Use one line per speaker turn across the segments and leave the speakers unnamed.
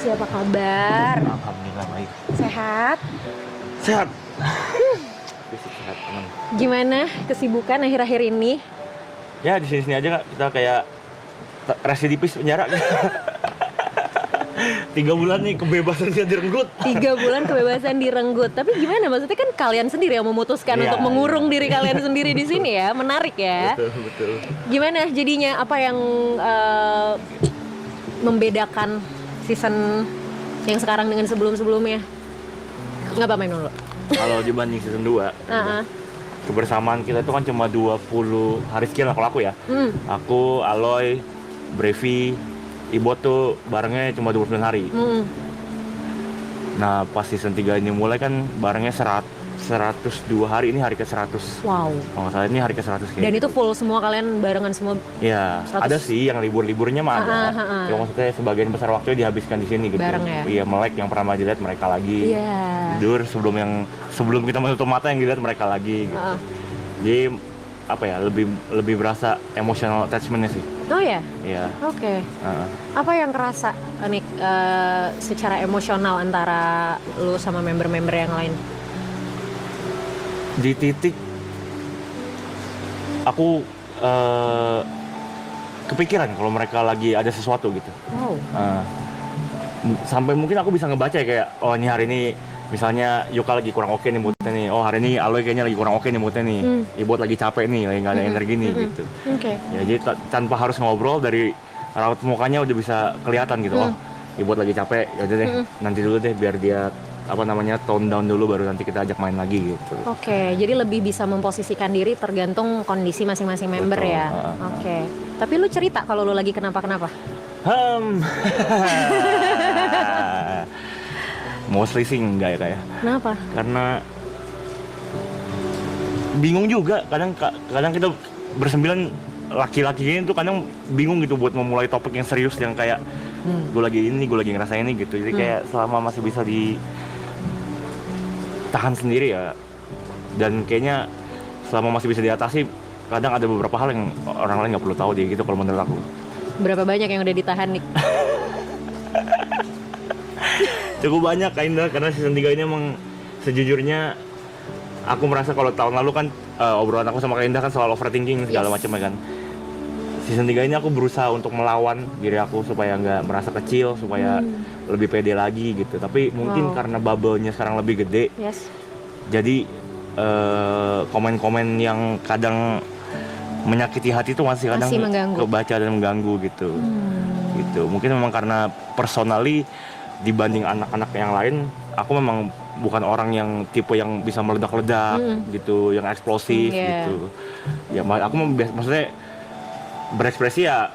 Rizky, apa kabar?
Alhamdulillah baik.
Sehat?
Sehat. Fisik sehat teman.
Gimana kesibukan akhir-akhir ini?
Ya di sini aja Kak, kita kayak residivis penjara. 3 bulan nih kebebasan direnggut.
3 bulan kebebasan direnggut. Tapi gimana? Maksudnya kan kalian sendiri yang memutuskan
Iya,
untuk mengurung
iya.
diri kalian sendiri di sini ya. Menarik ya.
Betul.
Gimana jadinya? Apa yang membedakan season yang sekarang dengan sebelum-sebelumnya? Nggak apa main dulu.
Kalau dibanding season 2, kebersamaan kita itu kan cuma 20 hari sekian lah kalau aku ya. Aku, Aloy, Brevi, Ibot tuh barengnya cuma 29 hari. Nah pas season 3 ini mulai kan barengnya 102 hari, ini hari ke-100.
Wow.
Kalau nggak salah ini hari ke-100 kayaknya.
Dan itu full semua kalian barengan semua?
Ya,
100.
ada sih yang libur-liburnya mah ada. Ya maksudnya sebagian besar waktunya dihabiskan di sini gitu.
Bareng ya?
Iya, melek yang pernah dilihat mereka lagi.
Iya.
Tidur sebelum kita menutup mata yang dilihat mereka lagi gitu. Jadi apa ya, lebih berasa emotional attachment-nya sih.
Oh ya?
Iya.
Oke. Apa yang kerasa Nick secara emosional antara lu sama member-member yang lain?
Di titik aku kepikiran kalau mereka lagi ada sesuatu gitu.
Wow.
Sampai mungkin aku bisa ngebaca ya, kayak oh ini hari ini misalnya Yuka lagi kurang oke nih moodnya nih, oh hari ini Aloy kayaknya lagi kurang oke nih moodnya nih, Ibot lagi capek nih, lagi nggak ada energi nih gitu.
Oke.
Ya jadi tanpa harus ngobrol, dari raut mukanya udah bisa kelihatan gitu. Oh Ibot lagi capek, ya udah deh nanti dulu deh biar dia tone down dulu, baru nanti kita ajak main lagi gitu.
Oke, jadi lebih bisa memposisikan diri tergantung kondisi masing-masing member. Betul, ya. Oke. Tapi lu cerita kalau lu lagi kenapa-kenapa?
Mostly sih enggak ya kayak.
Kenapa?
Karena bingung juga, kadang kita bersembilan laki-laki ini tuh kadang bingung gitu buat memulai topik yang serius yang kayak gue lagi ngerasain ini gitu. Jadi kayak selama masih bisa tahan sendiri ya, dan kayaknya selama masih bisa diatasi, kadang ada beberapa hal yang orang lain nggak perlu tahu deh gitu kalau menurut aku.
Berapa banyak yang udah ditahan nih?
Cukup banyak Indah, karena season 3 ini emang sejujurnya aku merasa kalau tahun lalu kan obrolan aku sama Indah kan soal overthinking segala macam kan. Season 3 ini aku berusaha untuk melawan diri aku supaya nggak merasa kecil, supaya lebih pede lagi gitu. Tapi mungkin karena bubble-nya sekarang lebih gede, jadi komen-komen yang kadang menyakiti hati itu masih kadang kebaca dan mengganggu gitu. Gitu. Mungkin memang karena personally dibanding anak-anak yang lain, aku memang bukan orang yang tipe yang bisa meledak-ledak gitu, yang eksplosif gitu. Ya aku maksudnya berekspresi ya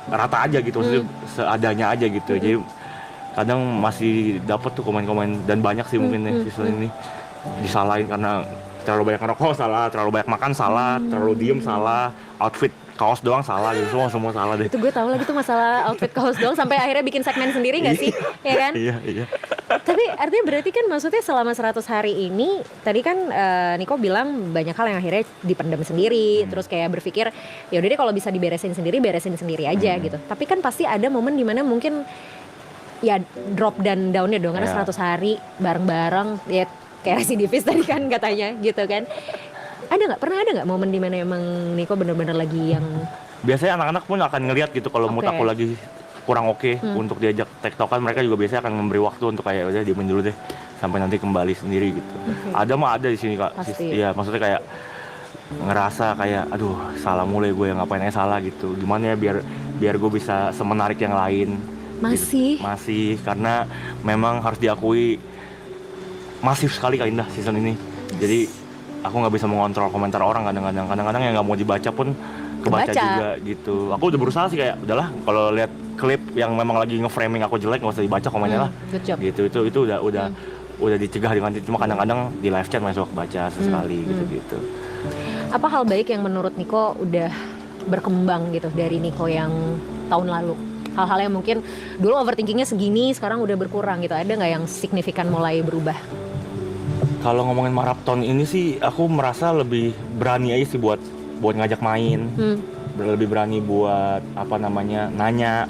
rata aja gitu, maksudnya seadanya aja gitu. Jadi kadang masih dapat tuh komen-komen, dan banyak sih mungkin nih season ini disalahin karena terlalu banyak ngerokok salah, terlalu banyak makan salah, terlalu diem salah, outfit kaos doang salah gitu, semua salah deh.
Itu gue tahu lagi tuh masalah outfit kaos doang, sampai akhirnya bikin segmen sendiri nggak sih? Ya kan?
Iya.
Tapi artinya berarti kan maksudnya selama 100 hari ini, tadi kan Niko bilang banyak hal yang akhirnya dipendam sendiri, terus kayak berpikir ya udah deh kalau bisa beresin sendiri aja gitu. Tapi kan pasti ada momen dimana mungkin ya drop dan downnya dong, karena 100 hari bareng-bareng ya kayak residivis tadi kan katanya gitu kan. Pernah ada nggak momen dimana emang Niko bener-bener lagi yang
biasanya anak-anak pun akan ngelihat gitu kalau mood aku lagi kurang oke untuk diajak tektokan, mereka juga biasanya akan memberi waktu untuk kayak udah diemin dulu deh sampai nanti kembali sendiri gitu. Ada di sini Kak. Iya, maksudnya kayak ngerasa kayak aduh salah mulai gue, yang ngapain aja salah gitu. Gimana ya biar gue bisa semenarik yang lain.
masih
Gitu. Masih, karena memang harus diakui masif sekali Kak Indah season ini. Jadi aku nggak bisa mengontrol komentar orang, kadang-kadang yang nggak mau dibaca pun kebaca juga gitu. Aku udah berusaha sih kayak udahlah, kalau lihat klip yang memang lagi nge-framing aku jelek nggak usah dibaca komennya lah. Gitu. Itu udah dicegah dengan itu. Cuma kadang-kadang di live chat masuk baca sesekali gitu.
Apa hal baik yang menurut Niko udah berkembang gitu dari Niko yang tahun lalu? Hal-hal yang mungkin dulu overthinkingnya segini, sekarang udah berkurang gitu. Ada nggak yang signifikan mulai berubah?
Kalau ngomongin maraton ini sih, aku merasa lebih berani aja sih buat ngajak main, lebih berani buat nanya,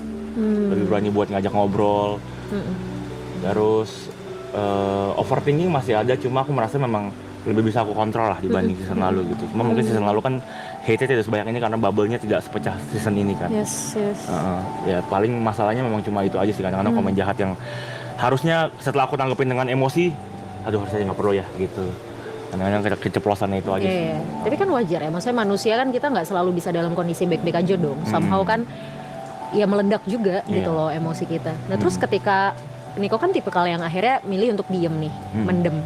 lebih berani buat ngajak ngobrol. Terus overthinking masih ada, cuma aku merasa memang lebih bisa aku kontrol lah dibanding season lalu gitu. Cuma mungkin season lalu kan hate-nya tidak sebanyak ini karena bubble-nya tidak sepecah season ini kan.
Yes.
Ya paling masalahnya memang cuma itu aja sih, kadang-kadang komen jahat yang harusnya setelah aku tanggepin dengan emosi, aduh harusnya nggak perlu ya gitu. Kadang-kadang keceplosannya itu aja sih.
Tapi kan wajar ya, maksudnya manusia kan kita nggak selalu bisa dalam kondisi baik-baik aja dong. Somehow kan ya meledak juga gitu loh emosi kita. Nah terus ketika Niko kan tipikal yang akhirnya milih untuk diem nih, mendem,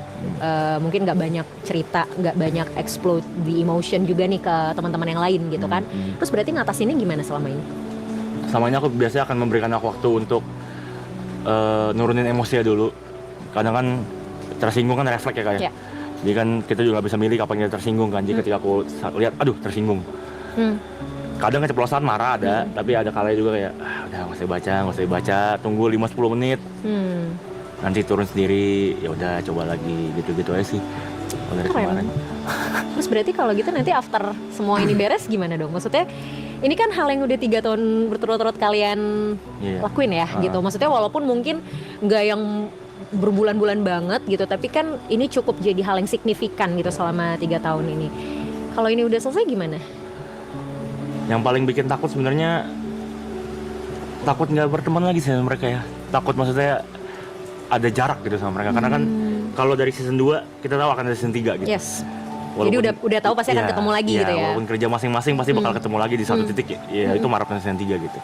mungkin nggak banyak cerita, nggak banyak explode di emotion juga nih ke teman-teman yang lain gitu kan. Terus berarti ngatasinnya gimana selama ini?
Selama ini aku biasanya akan memberikan aku waktu untuk nurunin emosi dulu. Kadang kan tersinggung kan refleks ya kayak. Yeah. Jadi kan kita juga bisa milih kapan kita tersinggung kan. Jadi ketika aku lihat, aduh tersinggung. Kadang keceplosan marah ada, tapi ada kalanya juga kayak udah nggak usah baca, tunggu 5-10 menit. Nanti turun sendiri, ya udah coba lagi gitu-gitu aja sih. Dari kemarin.
Terus berarti kalau gitu nanti after semua ini beres gimana dong? Maksudnya ini kan hal yang udah 3 tahun berturut-turut kalian lakuin ya gitu. Maksudnya walaupun mungkin nggak yang berbulan-bulan banget gitu, tapi kan ini cukup jadi hal yang signifikan gitu selama 3 tahun ini. Kalau ini udah selesai gimana?
Yang paling bikin takut sebenarnya takut nggak berteman lagi sama mereka ya. Takut maksudnya ada jarak gitu sama mereka. Karena kan kalau dari season 2 kita tahu akan ada season 3 gitu.
Yes. Walaupun, jadi udah tahu pasti akan ketemu lagi gitu ya.
Walaupun kerja masing-masing pasti bakal ketemu lagi di satu titik ya. Itu harapan season 3 gitu.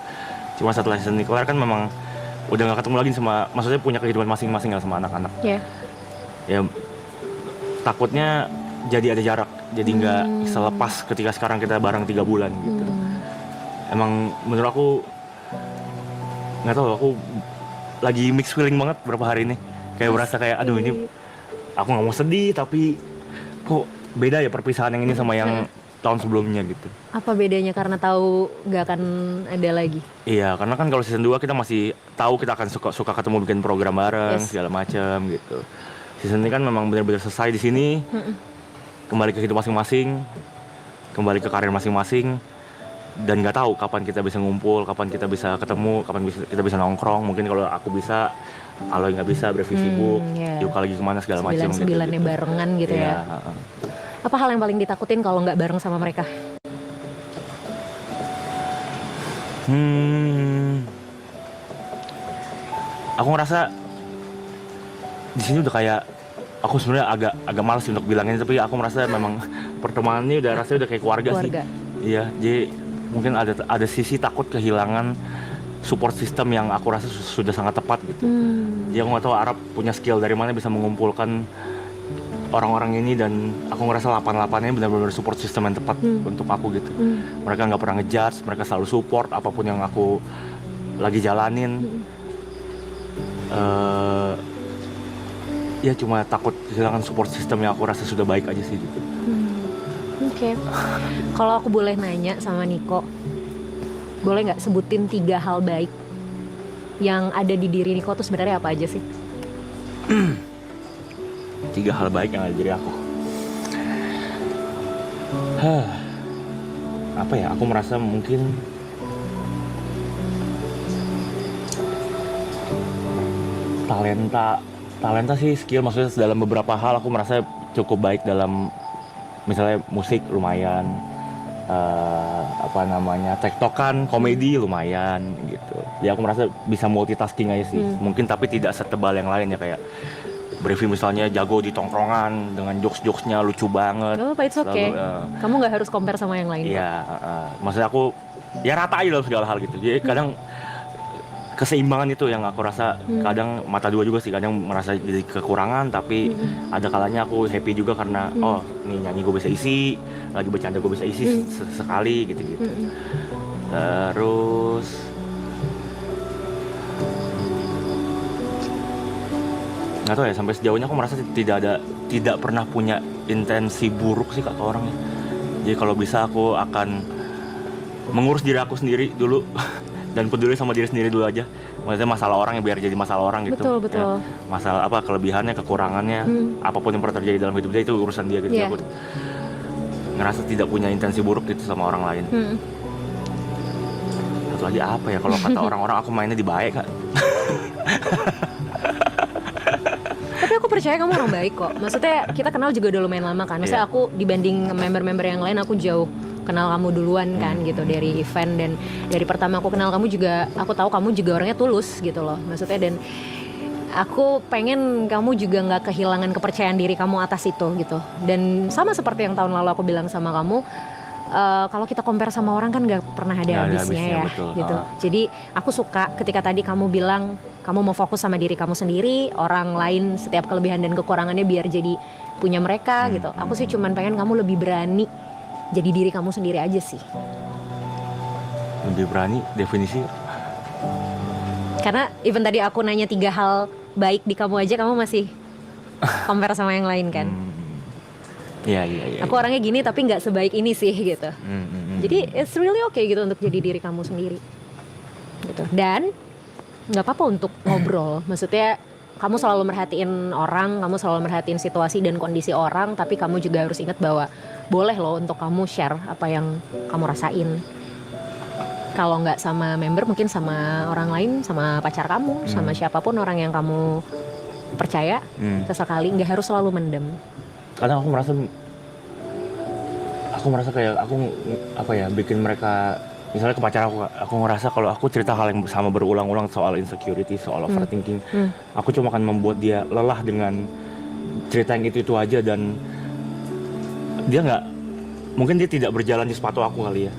Cuma setelah season ini kelar kan memang udah nggak ketemu lagi sama, maksudnya punya kehidupan masing-masing lah sama anak-anak. Ya takutnya jadi ada jarak, jadi nggak selepas ketika sekarang kita bareng 3 bulan gitu. Emang menurut aku nggak tahu, aku lagi mixed feeling banget beberapa hari ini. Kayak berasa kayak aduh ini aku nggak mau sedih tapi kok beda ya perpisahan yang ini sama yang tahun sebelumnya gitu.
Apa bedanya karena tahu nggak akan ada lagi?
Iya, karena kan kalau season 2 kita masih tahu kita akan suka ketemu bikin program bareng segala macam gitu. Season ini kan memang benar-benar selesai di sini. Kembali ke hidup masing-masing, kembali ke karir masing-masing, dan nggak tahu kapan kita bisa ngumpul, kapan kita bisa ketemu, kapan kita bisa nongkrong. Mungkin kalau aku bisa, kalau nggak bisa berevisi sibuk, yuk lagi kemana segala macam.
Sembilannya gitu. Barengan gitu ya. Apa hal yang paling ditakutin kalau nggak bareng sama mereka?
Aku ngerasa di sini udah kayak aku sebenarnya agak malas untuk bilangin, tapi aku merasa memang pertemanan ini rasanya udah kayak keluarga sih. Iya, jadi mungkin ada sisi takut kehilangan support system yang aku rasa sudah sangat tepat gitu. Jadi aku nggak tahu Arab punya skill dari mana bisa mengumpulkan orang-orang ini, dan aku ngerasa 8-8-nya benar-benar support system yang tepat untuk aku gitu. Mereka nggak pernah ngejudge, mereka selalu support apapun yang aku lagi jalanin. Ya cuma takut kehilangan support system yang aku rasa sudah baik aja sih gitu.
Oke. Kalau aku boleh nanya sama Niko, boleh nggak sebutin 3 hal baik yang ada di diri Niko tuh sebenarnya apa aja sih?
3 hal baik yang ada di diri aku. Apa ya? Aku merasa mungkin talenta sih, skill, maksudnya dalam beberapa hal aku merasa cukup baik. Dalam misalnya musik lumayan, tektokan, komedi lumayan gitu. Jadi aku merasa bisa multitasking aja sih. Mungkin tapi tidak setebal yang lain ya, kayak Brevi misalnya jago di tongkrongan dengan jokes-jokesnya lucu banget.
Oh, it's okay. Kamu nggak harus compare sama yang lain.
Iya, maksudnya aku ya rata aja dalam segala hal gitu. Jadi kadang keseimbangan itu yang aku rasa kadang mata dua juga sih, kadang merasa jadi kekurangan, tapi ada kalanya aku happy juga karena oh nih nyanyi gue bisa isi, lagi bercanda gue bisa isi sekali gitu-gitu. Terus nggak tahu ya, sampai sejauhnya aku merasa tidak pernah punya intensi buruk sih kata orangnya. Jadi kalau bisa aku akan mengurus diri aku sendiri dulu dan peduli sama diri sendiri dulu aja. Maksudnya masalah orang ya biar jadi masalah orang gitu.
Betul.
Ya, masalah apa, kelebihannya, kekurangannya, apapun yang pernah terjadi dalam hidup dia itu urusan dia gitu. Aku ngerasa tidak punya intensi buruk gitu sama orang lain. Satu lagi apa ya, kalau kata orang-orang aku mainnya di baik Kak.
Tapi aku percaya kamu orang baik kok. Maksudnya kita kenal juga udah lumayan lama kan. Maksudnya aku dibanding member-member yang lain aku jauh kenal kamu duluan kan gitu dari event, dan dari pertama aku kenal kamu juga aku tahu kamu juga orangnya tulus gitu loh. Maksudnya, dan aku pengen kamu juga nggak kehilangan kepercayaan diri kamu atas itu gitu. Dan sama seperti yang tahun lalu aku bilang sama kamu, kalau kita compare sama orang kan nggak pernah ada habisnya ya,
betul.
gitu. Jadi aku suka ketika tadi kamu bilang kamu mau fokus sama diri kamu sendiri, orang lain setiap kelebihan dan kekurangannya biar jadi punya mereka gitu. Aku sih cuman pengen kamu lebih berani jadi diri kamu sendiri aja sih.
Lebih berani definisi?
Karena even tadi aku nanya 3 hal baik di kamu aja kamu masih compare sama yang lain kan.
Iya.
Aku orangnya gini tapi nggak sebaik ini sih gitu. Jadi it's really okay gitu untuk jadi diri kamu sendiri gitu. Dan nggak apa-apa untuk ngobrol. Maksudnya kamu selalu merhatiin orang, kamu selalu merhatiin situasi dan kondisi orang, tapi kamu juga harus ingat bahwa boleh loh untuk kamu share apa yang kamu rasain. Kalau nggak sama member, mungkin sama orang lain, sama pacar kamu, sama siapapun orang yang kamu percaya. Sesekali nggak harus selalu mendem.
Kadang aku merasa kayak aku bikin mereka, misalnya ke pacar aku ngerasa kalau aku cerita hal yang sama berulang-ulang soal insecurity, soal overthinking, aku cuma akan membuat dia lelah dengan cerita yang itu aja, dan mungkin dia tidak berjalan di sepatu aku kali ya.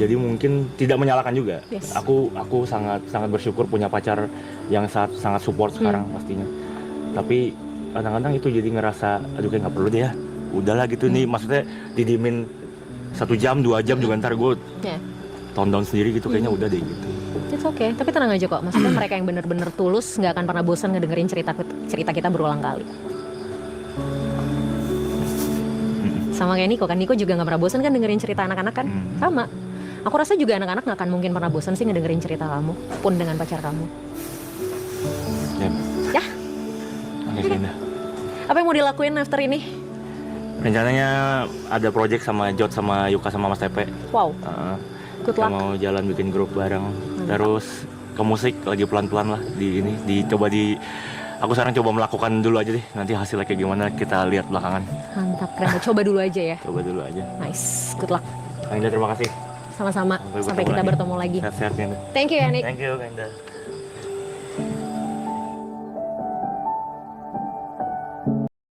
Jadi mungkin tidak menyalahkan juga.
Yes.
Aku sangat bersyukur punya pacar yang sangat support sekarang pastinya. Tapi kadang-kadang itu jadi ngerasa aduh kayak nggak perlu deh ya. Udahlah gitu nih, maksudnya didimin 1 jam 2 jam juga ntar gue tone down sendiri gitu, kayaknya udah deh gitu.
It's okay, tapi tenang aja kok. Maksudnya mereka yang benar-benar tulus nggak akan pernah bosan ngedengerin cerita kita berulang kali. Sama kayak Niko kan, Niko juga nggak pernah bosan kan dengerin cerita anak-anak kan. Sama, aku rasa juga anak-anak nggak akan mungkin pernah bosan sih ngedengerin cerita kamu, pun dengan pacar kamu. Ya.
Okay.
Apa yang mau dilakuin after ini?
Rencananya ada project sama Jot sama Yuka sama Mas Tepe.
Wow. Good luck.
Kita mau jalan bikin grup bareng. Terus ke musik lagi pelan-pelan lah aku sekarang coba melakukan dulu aja deh. Nanti hasilnya kayak gimana kita lihat belakangan.
Mantap, keren. Coba dulu aja ya.
Coba dulu aja.
Nice. Good luck.
Kak Indah, terima kasih.
Sama-sama. Sampai kita bertemu lagi.
Sehat-sehat, Indah.
Thank you ya, Nick.
Thank you, Kak Indah.